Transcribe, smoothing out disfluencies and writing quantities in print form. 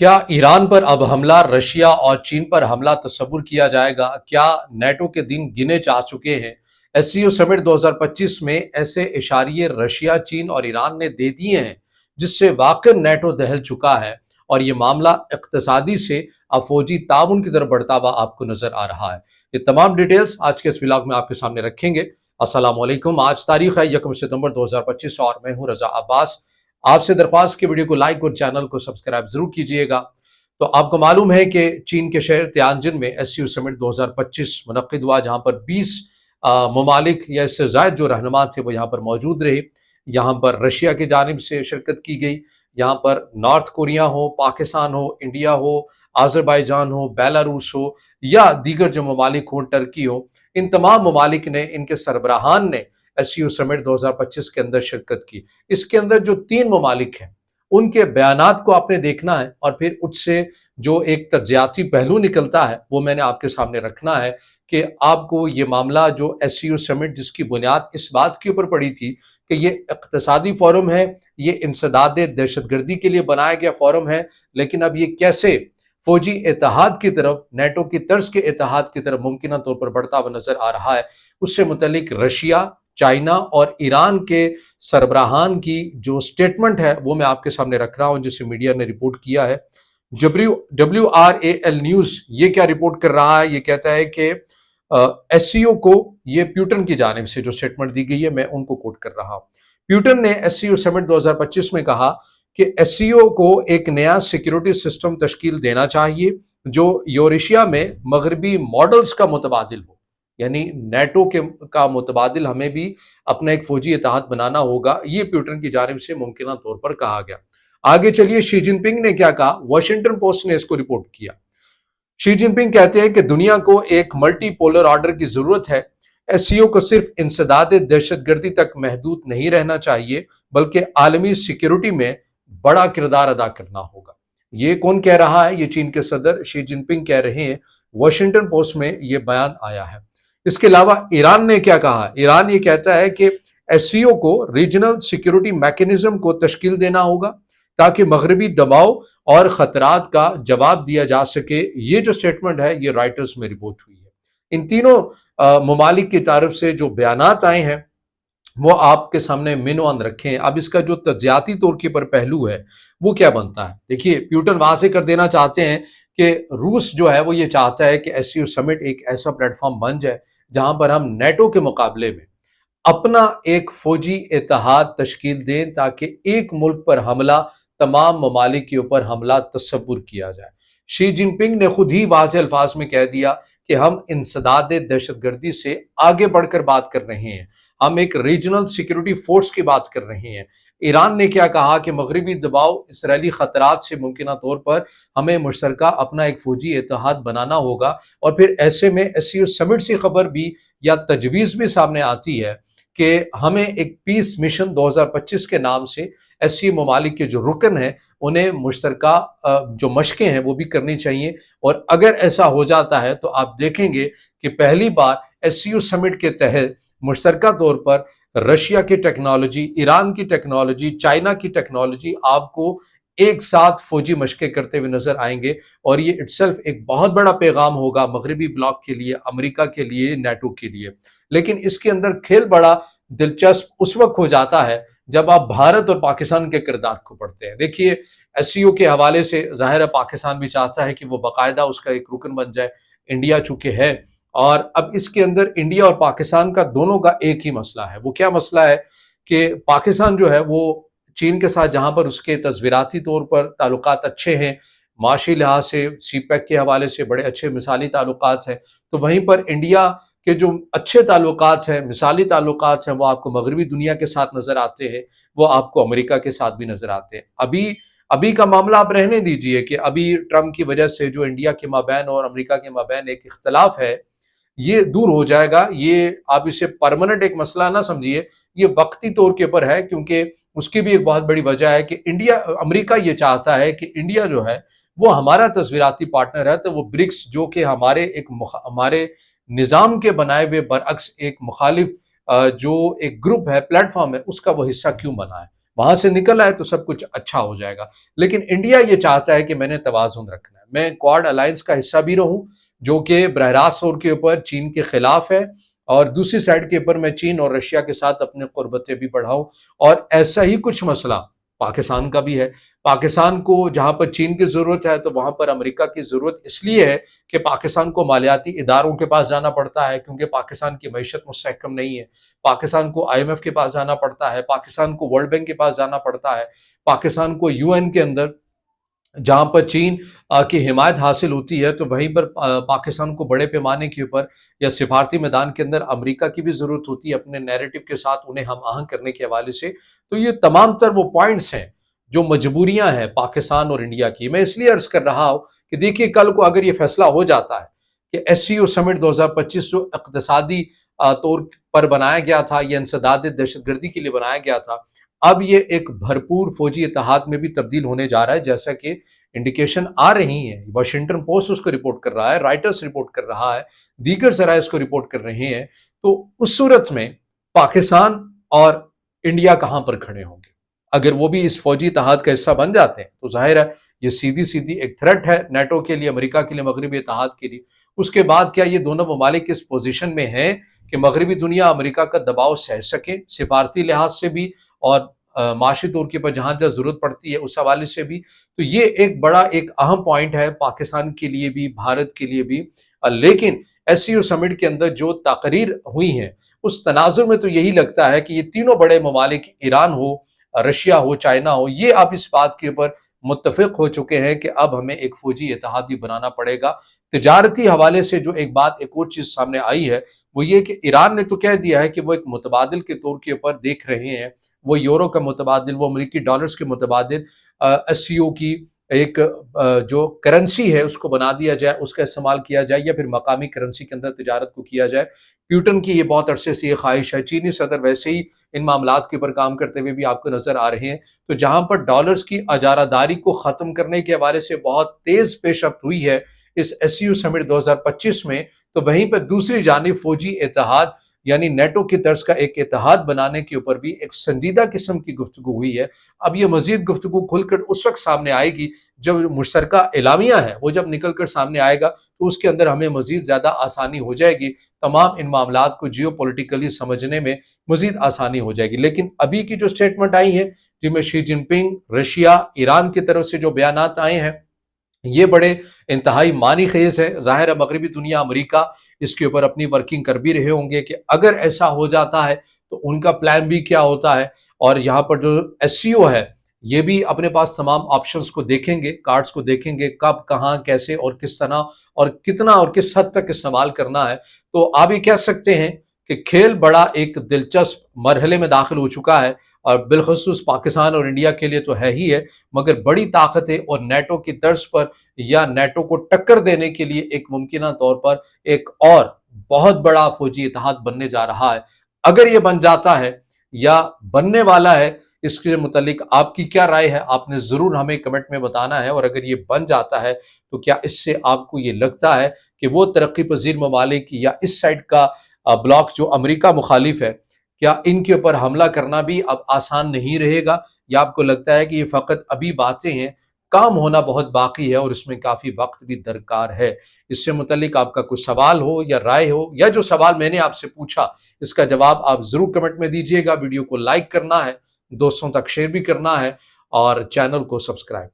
क्या ईरान पर अब हमला, रशिया और चीन पर हमला तस्वुर किया जाएगा? क्या नेटो के दिन गिने जा चुके हैं? एससीओ समिट 2025 में ऐसे इशारे रशिया, चीन और ईरान ने दे दिए हैं जिससे वाकई नेटो दहल चुका है और ये मामला इक्तसादी से अब फौजी ताउन की तरफ बढ़ता हुआ आपको नजर आ रहा है। ये तमाम डिटेल्स आज के इस व्लॉग में आपके सामने रखेंगे। अस्सलाम वालेकुम। आज तारीख है 1 सितंबर 2025 और मैं हूं रजा अब्बास। आपसे दरख्वास्त की वीडियो को लाइक और चैनल को सब्सक्राइब जरूर कीजिएगा। तो आपको मालूम है कि चीन के शहर तियानजिन में एससीओ समिट 2025 मुनक्किद हुआ, जहां पर 20 ममालिक या इससे ज्यादा जो रहनुमा थे वो यहाँ पर मौजूद रहे। यहाँ पर रशिया की जानिब से शिरकत की गई। यहाँ पर नॉर्थ कोरिया हो, पाकिस्तान हो, इंडिया हो, आज़रबाईजान हो, बेलारूस हो या दीगर जो ममालिक हो, टर्की हो, इन तमाम ममालिक ने, इनके सरबराहान ने एससीओ समिट 2025 के अंदर शिरकत की। इसके अंदर जो 3 ममालिक हैं उनके बयानात को आपने देखना है और फिर उससे जो एक तज्जियाती पहलू निकलता है वो मैंने आपके सामने रखना है कि आपको ये मामला जो एससीओ समिट, जिसकी बुनियाद इस बात के ऊपर पड़ी थी कि ये इक़्तिसादी फोरम है, ये इंसदाद दहशतगर्दी के लिए बनाया गया फोरम है, लेकिन अब ये कैसे फौजी इत्तेहाद की तरफ, नेटो की तर्ज के इत्तेहाद की तरफ मुमकिन तौर पर बढ़ता हुआ नजर आ रहा है, उससे मुतल्लिक रशिया, चाइना और ईरान के सरबराहान की जो स्टेटमेंट है वो मैं आपके सामने रख रहा हूं, जिसे मीडिया ने रिपोर्ट किया है। WRAL न्यूज ये क्या रिपोर्ट कर रहा है? ये कहता है कि एससीओ को, ये प्यूटन की जानिब से जो स्टेटमेंट दी गई है मैं उनको कोट कर रहा हूं। प्यूटन ने एससीओ समिट 2025 में कहा कि एससीओ को एक नया सिक्योरिटी सिस्टम तश्कील देना चाहिए जो यूरेशिया में मगरबी मॉडल्स का मुतबादिल हो, यानी नेटो के का मुतबादिल हमें भी अपना एक फौजी इत्तेहाद बनाना होगा। ये प्यूटन की जानिब से मुमकिन तौर पर कहा गया। आगे चलिए, शी जिनपिंग ने क्या कहा? वॉशिंगटन पोस्ट ने इसको रिपोर्ट किया। शी जिनपिंग कहते हैं कि दुनिया को एक मल्टी पोलर ऑर्डर की जरूरत है। एससीओ को सिर्फ इंसदाद दहशतगर्दी तक महदूद नहीं रहना चाहिए बल्कि आलमी सिक्योरिटी में बड़ा किरदार अदा करना होगा। ये कौन कह रहा है? ये चीन के सदर शी जिनपिंग कह रहे हैं। वॉशिंगटन पोस्ट में ये बयान आया है। इसके अलावा ईरान ने क्या कहा? ईरान ये कहता है कि एससीओ को रीजनल सिक्योरिटी मैकेनिज्म को तश्कील देना होगा ताकि मगरबी दबाव और खतरात का जवाब दिया जा सके। ये जो स्टेटमेंट है ये राइटर्स में रिपोर्ट हुई है। इन तीनों ममालिक की तरफ से जो बयानात आए हैं वो आपके सामने मिनवान रखें। अब इसका जो तज्जियाती तौर के पर पहलू है वो क्या बनता है? देखिए, प्यूटन वाज़े कर देना चाहते हैं कि रूस जो है वो ये चाहता है कि एससीओ समिट एक ऐसा प्लेटफॉर्म बन जाए जहां पर हम नेटो के मुकाबले में अपना एक फौजी इत्तेहाद तश्कील दें ताकि एक मुल्क पर हमला, तमाम ममालिक के ऊपर हमला तस्वुर किया जाए। शी जिनपिंग ने खुद ही वाज़े अल्फाज में कह दिया कि हम इंसदाद दहशतगर्दी से आगे बढ़कर बात कर रहे हैं, हम एक रीजनल सिक्योरिटी फोर्स की बात कर रहे हैं। ईरान ने क्या कहा कि मगरबी दबाव, इसराइली खतरात से मुमकिन तौर पर हमें मुश्तरका अपना एक फौजी इत्तेहाद बनाना होगा। और फिर ऐसे में एससीओ समिट से खबर भी या तजवीज़ भी सामने आती है कि हमें एक पीस मिशन 2025 के नाम से एससीओ ममालिक के जो रुकन हैं उन्हें मुश्तरका जो मशकें हैं वो भी करनी चाहिए। और अगर ऐसा हो जाता है तो आप देखेंगे कि पहली बार एससीओ समिट के तहत मुश्तरका तौर पर रशिया की टेक्नोलॉजी, ईरान की टेक्नोलॉजी, चाइना की टेक्नोलॉजी आपको एक साथ फौजी मशकें करते हुए नजर आएंगे। और ये इटसेल्फ एक बहुत बड़ा पैगाम होगा मगरबी ब्लॉक के लिए, अमेरिका के लिए, नेटो के लिए। लेकिन इसके अंदर खेल बड़ा दिलचस्प उस वक्त हो जाता है जब आप भारत और पाकिस्तान के किरदार को पढ़ते हैं। देखिए, एससीओ के हवाले से जाहिर है पाकिस्तान भी चाहता है कि वो बाकायदा उसका एक रुकन बन जाए। इंडिया चूंकि है, और अब इसके अंदर इंडिया और पाकिस्तान का दोनों का एक ही मसला है। वो क्या मसला है कि पाकिस्तान जो है वो चीन के साथ, जहां पर उसके तस्वीराती तौर पर ताल्लुकात अच्छे हैं, माशी लिहाज से सीपैक के हवाले से बड़े अच्छे मिसाली ताल्लुकात हैं, तो वहीं पर इंडिया के जो अच्छे ताल्लुकात हैं, मिसाली ताल्लुकात हैं, वो आपको मगरबी दुनिया के साथ नजर आते हैं, वो आपको अमेरिका के साथ भी नजर आते हैं। अभी का मामला आप रहने दीजिए कि अभी ट्रम्प की वजह से जो इंडिया के माबैन और अमेरिका के माबैन एक इख्तलाफ है ये दूर हो जाएगा। ये आप इसे परमानेंट एक मसला ना समझिए, ये वक्ती तौर के ऊपर है, क्योंकि उसकी भी एक बहुत बड़ी वजह है कि अमेरिका ये चाहता है कि इंडिया जो है वो हमारा तस्वीराती पार्टनर है, तो वो ब्रिक्स जो कि हमारे निज़ाम के बनाए हुए बरअक्स एक मुखालिफ जो एक ग्रुप है, प्लेटफॉर्म है, उसका वो हिस्सा क्यों बना है? وہاں سے نکل آئے تو سب کچھ اچھا ہو جائے گا. لیکن انڈیا یہ چاہتا ہے کہ میں نے توازن رکھنا ہے, میں کوڈ الائنس کا حصہ بھی رہوں جو کہ براہ راست طور کے اوپر چین کے خلاف ہے, اور دوسری سائڈ کے اوپر میں چین اور رشیا کے ساتھ اپنے قربتیں بھی بڑھاؤں. اور ایسا ہی کچھ مسئلہ پاکستان کا بھی ہے. پاکستان کو جہاں پر چین کی ضرورت ہے تو وہاں پر امریکہ کی ضرورت اس لیے ہے کہ پاکستان کو مالیاتی اداروں کے پاس جانا پڑتا ہے, کیونکہ پاکستان کی معیشت مستحکم نہیں ہے. پاکستان کو IMF کے پاس جانا پڑتا ہے, پاکستان کو ورلڈ بینک کے پاس جانا پڑتا ہے, پاکستان کو UN کے اندر جہاں پر چین کی حمایت حاصل ہوتی ہے تو وہیں پر پاکستان کو بڑے پیمانے کے اوپر یا سفارتی میدان کے اندر امریکہ کی بھی ضرورت ہوتی ہے اپنے نیریٹو کے ساتھ انہیں ہم آہنگ کرنے کے حوالے سے. تو یہ تمام تر وہ پوائنٹس ہیں جو مجبوریاں ہیں پاکستان اور انڈیا کی. میں اس لیے عرض کر رہا ہوں کہ دیکھیے کل کو اگر یہ فیصلہ ہو جاتا ہے کہ SCO سمٹ 2025 جو اقتصادی طور پر بنایا گیا تھا, یہ انسداد دہشت گردی کے لیے بنایا گیا تھا, اب یہ ایک بھرپور فوجی اتحاد میں بھی تبدیل ہونے جا رہا ہے, جیسا کہ انڈیکیشن آ رہی ہیں. واشنگٹن پوسٹ اس کو رپورٹ کر رہا ہے, رائٹرز رپورٹ کر رہا ہے, دیگر ذرائع اس کو رپورٹ کر رہے ہیں. تو اس صورت میں پاکستان اور انڈیا کہاں پر کھڑے ہوں گے؟ اگر وہ بھی اس فوجی اتحاد کا حصہ بن جاتے ہیں تو ظاہر ہے یہ سیدھی ایک تھریٹ ہے نیٹو کے لیے, امریکہ کے لیے, مغربی اتحاد کے لیے. اس کے بعد کیا یہ دونوں ممالک اس پوزیشن میں ہیں کہ مغربی دنیا امریکہ کا دباؤ سہ سکے, سفارتی لحاظ سے بھی اور معاشی طور کے پر جہاں ضرورت پڑتی ہے اس حوالے سے بھی؟ تو یہ ایک بڑا ایک اہم پوائنٹ ہے پاکستان کے لیے بھی, بھارت کے لیے بھی. لیکن SCO سمٹ کے اندر جو تقریر ہوئی ہیں اس تناظر میں تو یہی لگتا ہے کہ یہ تینوں بڑے ممالک, ایران ہو, رشیا ہو, چائنا ہو, یہ اب اس بات کے اوپر متفق ہو چکے ہیں کہ اب ہمیں ایک فوجی اتحاد بھی بنانا پڑے گا. تجارتی حوالے سے جو ایک بات, ایک اور چیز سامنے آئی ہے وہ یہ کہ ایران نے تو کہہ دیا ہے کہ وہ ایک متبادل کے طور کے اوپر دیکھ رہے ہیں, وہ یورو کا متبادل, وہ امریکی ڈالرز کے متبادل SCO کی ایک جو کرنسی ہے اس کو بنا دیا جائے, اس کا استعمال کیا جائے, یا پھر مقامی کرنسی کے اندر تجارت کو کیا جائے. پیوٹن کی یہ بہت عرصے سے یہ خواہش ہے. چینی صدر ویسے ہی ان معاملات کے اوپر کام کرتے ہوئے بھی آپ کو نظر آ رہے ہیں. تو جہاں پر ڈالرز کی اجارہ داری کو ختم کرنے کے حوالے سے بہت تیز پیش رفت ہوئی ہے اس SCO سمٹ 2025 میں, تو وہیں پر دوسری جانب فوجی اتحاد یعنی نیٹو کی طرز کا ایک اتحاد بنانے کے اوپر بھی ایک سنجیدہ قسم کی گفتگو ہوئی ہے. اب یہ مزید گفتگو کھل کر اس وقت سامنے آئے گی جب مشترکہ اعلامیہ ہے وہ جب نکل کر سامنے آئے گا, تو اس کے اندر ہمیں مزید زیادہ آسانی ہو جائے گی, تمام ان معاملات کو جیو پولیٹیکلی سمجھنے میں مزید آسانی ہو جائے گی. لیکن ابھی کی جو سٹیٹمنٹ آئی ہے جن میں شی جن پنگ, رشیا, ایران کی طرف سے جو بیانات آئے ہیں یہ بڑے انتہائی معنی خیز ہے. ظاہر ہے مغربی دنیا, امریکہ اس کے اوپر اپنی ورکنگ کر بھی رہے ہوں گے کہ اگر ایسا ہو جاتا ہے تو ان کا پلان بھی کیا ہوتا ہے. اور یہاں پر جو SCO ہے یہ بھی اپنے پاس تمام آپشنز کو دیکھیں گے, کارڈز کو دیکھیں گے, کب, کہاں, کیسے اور کس طرح اور کتنا اور کس حد تک استعمال کرنا ہے. تو آپ یہ کہہ سکتے ہیں کہ کھیل بڑا ایک دلچسپ مرحلے میں داخل ہو چکا ہے, اور بالخصوص پاکستان اور انڈیا کے لیے تو ہے ہی ہے, مگر بڑی طاقتیں اور نیٹو کی طرز پر یا نیٹو کو ٹکر دینے کے لیے ایک ممکنہ طور پر ایک اور بہت بڑا فوجی اتحاد بننے جا رہا ہے. اگر یہ بن جاتا ہے یا بننے والا ہے, اس کے متعلق آپ کی کیا رائے ہے آپ نے ضرور ہمیں کمنٹ میں بتانا ہے. اور اگر یہ بن جاتا ہے تو کیا اس سے آپ کو یہ لگتا ہے کہ وہ ترقی پذیر ممالک یا اس سائڈ کا بلاک جو امریکہ مخالف ہے, کیا ان کے اوپر حملہ کرنا بھی اب آسان نہیں رہے گا, یا آپ کو لگتا ہے کہ یہ فقط ابھی باتیں ہیں, کام ہونا بہت باقی ہے اور اس میں کافی وقت بھی درکار ہے؟ اس سے متعلق آپ کا کچھ سوال ہو یا رائے ہو, یا جو سوال میں نے آپ سے پوچھا اس کا جواب آپ ضرور کمنٹ میں دیجئے گا. ویڈیو کو لائک کرنا ہے, دوستوں تک شیئر بھی کرنا ہے, اور چینل کو سبسکرائب